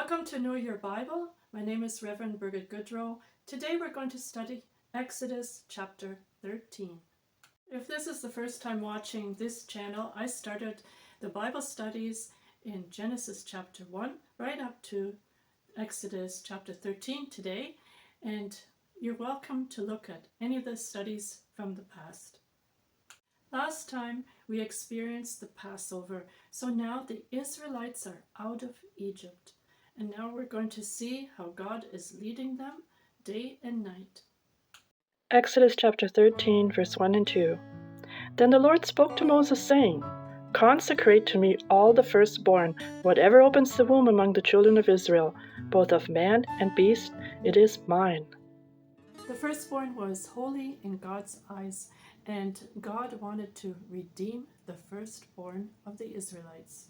Welcome to Know Your Bible. My name is Reverend Birgit Gaudreau. Today we're going to study Exodus chapter 13. If this is the first time watching this channel, I started the Bible studies in Genesis chapter 1 right up to Exodus chapter 13 today, and you're welcome to look at any of the studies from the past. Last time we experienced the Passover, so now the Israelites are out of Egypt. And now we're going to see how God is leading them day and night. Exodus chapter 13, verse 1 and 2. Then the Lord spoke to Moses, saying, Consecrate to me all the firstborn, whatever opens the womb among the children of Israel, both of man and beast, it is mine. The firstborn was holy in God's eyes, and God wanted to redeem the firstborn of the Israelites.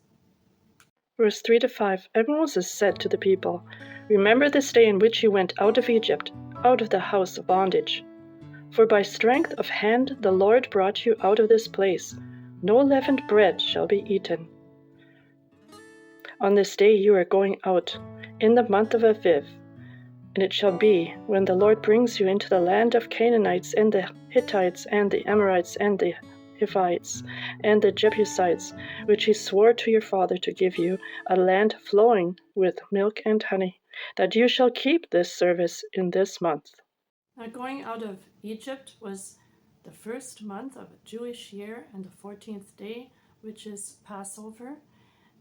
Verse 3 to 5. And Moses said to the people, Remember this day in which you went out of Egypt, out of the house of bondage. For by strength of hand the Lord brought you out of this place. No leavened bread shall be eaten. On this day you are going out, in the month of Aviv. And it shall be, when the Lord brings you into the land of Canaanites, and the Hittites, and the Amorites, and the Hivites, and the Jebusites, which he swore to your father to give you, a land flowing with milk and honey, that you shall keep this service in this month. Now, going out of Egypt was the first month of a Jewish year and the 14th day, which is Passover,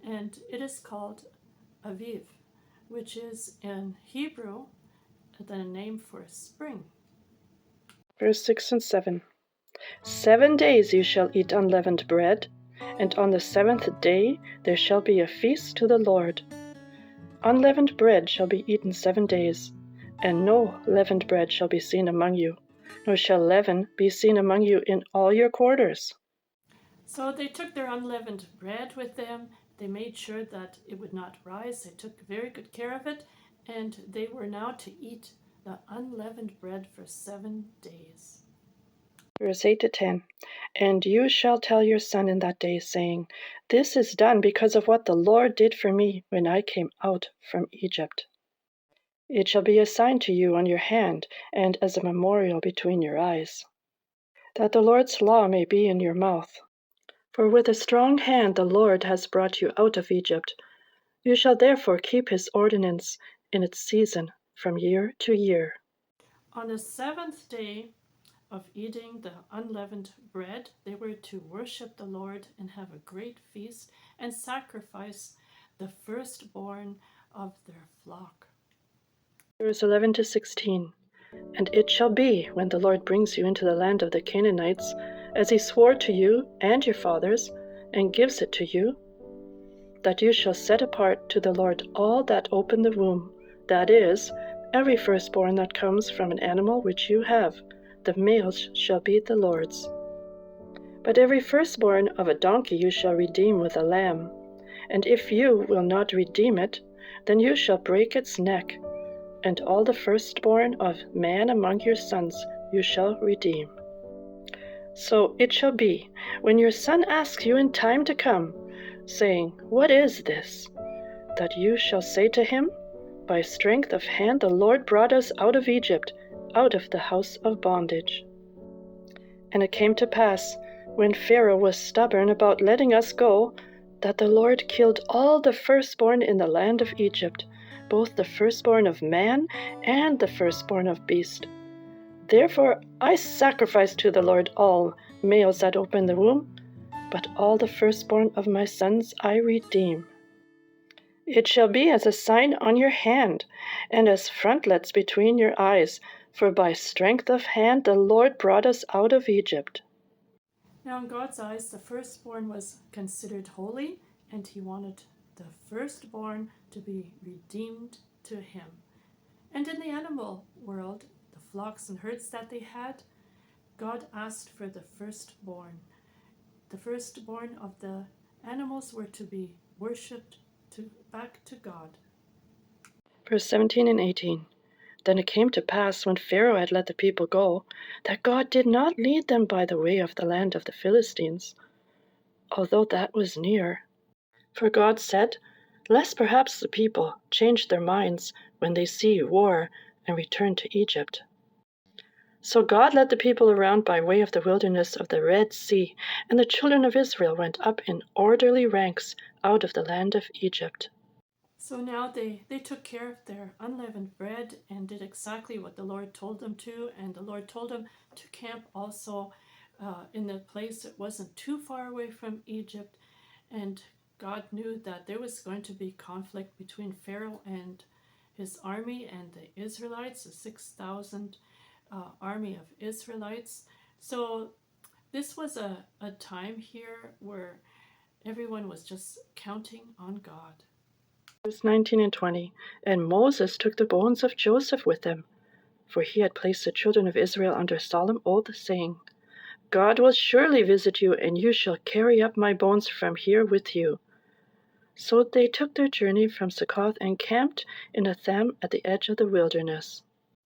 and it is called Aviv, which is in Hebrew the name for spring. Verse 6 and 7. 7 days you shall eat unleavened bread, and on the 7th day there shall be a feast to the Lord. Unleavened bread shall be eaten 7 days, and no leavened bread shall be seen among you, nor shall leaven be seen among you in all your quarters. So they took their unleavened bread with them. They made sure that it would not rise. They took very good care of it, and they were now to eat the unleavened bread for 7 days. Verse 8 to 10. And you shall tell your son in that day, saying, This is done because of what the Lord did for me when I came out from Egypt. It shall be a sign to you on your hand, and as a memorial between your eyes, that the Lord's law may be in your mouth. For with a strong hand the Lord has brought you out of Egypt. You shall therefore keep his ordinance in its season from year to year. On the 7th day of eating the unleavened bread, they were to worship the Lord and have a great feast and sacrifice the firstborn of their flock. Verse 11 to 16. And it shall be, when the Lord brings you into the land of the Canaanites, as he swore to you and your fathers, and gives it to you, that you shall set apart to the Lord all that open the womb, that is, every firstborn that comes from an animal which you have, the males shall be the Lord's. But every firstborn of a donkey you shall redeem with a lamb, and if you will not redeem it, then you shall break its neck, and all the firstborn of man among your sons you shall redeem. So it shall be, when your son asks you in time to come, saying, What is this? That you shall say to him, By strength of hand the Lord brought us out of Egypt, out of the house of bondage. And it came to pass, when Pharaoh was stubborn about letting us go, that the Lord killed all the firstborn in the land of Egypt, both the firstborn of man and the firstborn of beast. Therefore I sacrifice to the Lord all males that open the womb, but all the firstborn of my sons I redeem. It shall be as a sign on your hand, and as frontlets between your eyes, for by strength of hand the Lord brought us out of Egypt. Now, in God's eyes, the firstborn was considered holy, and he wanted the firstborn to be redeemed to him. And in the animal world, the flocks and herds that they had, God asked for the firstborn. The firstborn of the animals were to be worshipped back to God. Verse 17 and 18. Then it came to pass, when Pharaoh had let the people go, that God did not lead them by the way of the land of the Philistines, although that was near. For God said, lest perhaps the people change their minds when they see war and return to Egypt. So God led the people around by way of the wilderness of the Red Sea, and the children of Israel went up in orderly ranks out of the land of Egypt. So now they took care of their unleavened bread and did exactly what the Lord told them to. And the Lord told them to camp also in the place that wasn't too far away from Egypt. And God knew that there was going to be conflict between Pharaoh and his army and the Israelites, the 6,000 army of Israelites. So this was a time here where everyone was just counting on God. Verse 19 and 20. And Moses took the bones of Joseph with him, for he had placed the children of Israel under solemn oath, saying, God will surely visit you, and you shall carry up my bones from here with you. So they took their journey from Succoth and camped in Etham at the edge of the wilderness.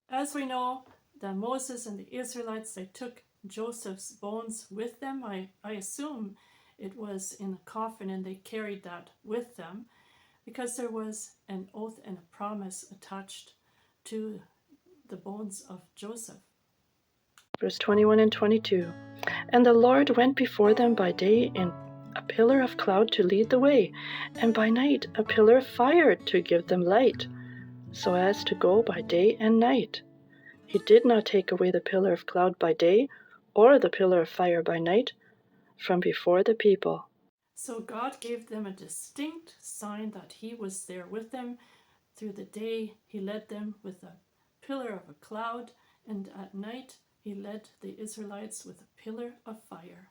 As we know, that Moses and the Israelites, they took Joseph's bones with them. I assume it was in a coffin and they carried that with them because there was an oath and a promise attached to the bones of Joseph. Verse 21 and 22. And the Lord went before them by day in a pillar of cloud to lead the way, and by night a pillar of fire to give them light, so as to go by day and night. He did not take away the pillar of cloud by day, or the pillar of fire by night, from before the people. So God gave them a distinct sign that he was there with them. Through the day, he led them with a pillar of a cloud, and at night, he led the Israelites with a pillar of fire.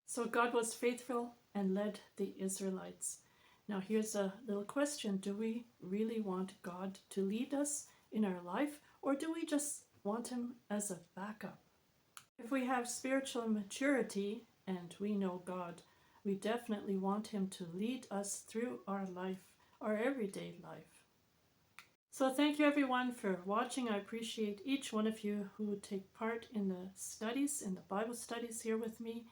So God was faithful and led the Israelites. Now here's a little question. Do we really want God to lead us in our life, or do we just want him as a backup? If we have spiritual maturity and we know God, we definitely want him to lead us through our life, our everyday life. So thank you everyone for watching. I appreciate each one of you who take part in the studies, in the Bible studies here with me.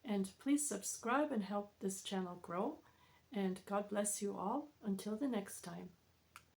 And please subscribe and help this channel grow. And God bless you all. Until the next time.